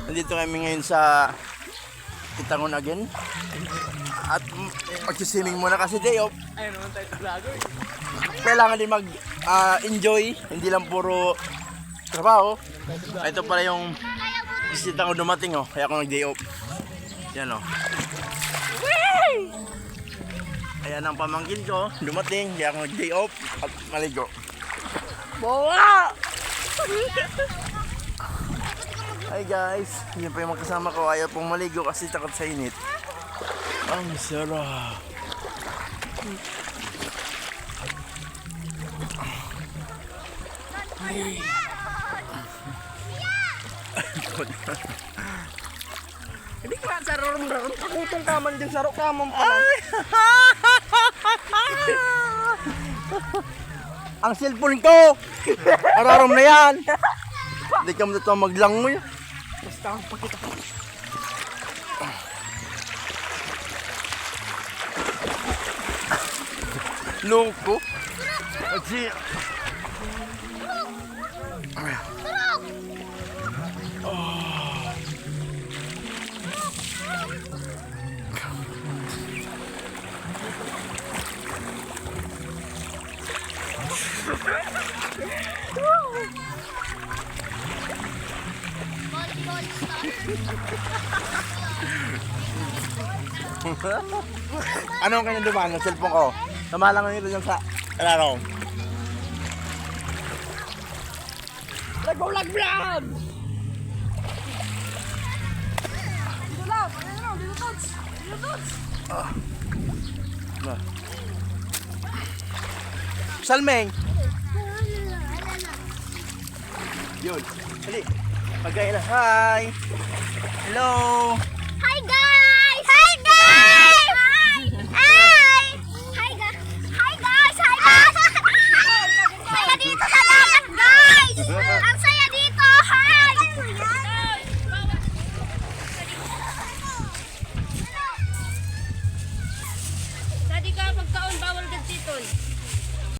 Nandito kami ngayon sa Itangon again. At mag-swimming muna kasi day off. Ayun naman tayo sa vlogger. Kailangan din mag-enjoy, hindi lang puro trabaho. Ito pala yung bisita ko dumating, oh. Kaya ako nag-day off. Yan, oh. Ayan ang pamangkin ko, dumating, kaya ako nag-day off at maligo. Bawa! Hi guys, yan pa yung magkasama ko, ayaw pong maligo kasi takot sa init. Ang sarap. Hindi ka sa ron-ron. Takutong kaman din sa kamang pala. Ang cellphone ko! Ararom na yan! Hindi ka mo maglangoy. Basta ang pakita. Lungko. Kasi... Anong kanya dumaan ng cellphone ko? Tama lang nito dyan sa... Ano? Nag-vlog! Dito lang! Dito tots! Dito tots! Salmeng! Yun. Hali. Pagkain na. Hi! Hello!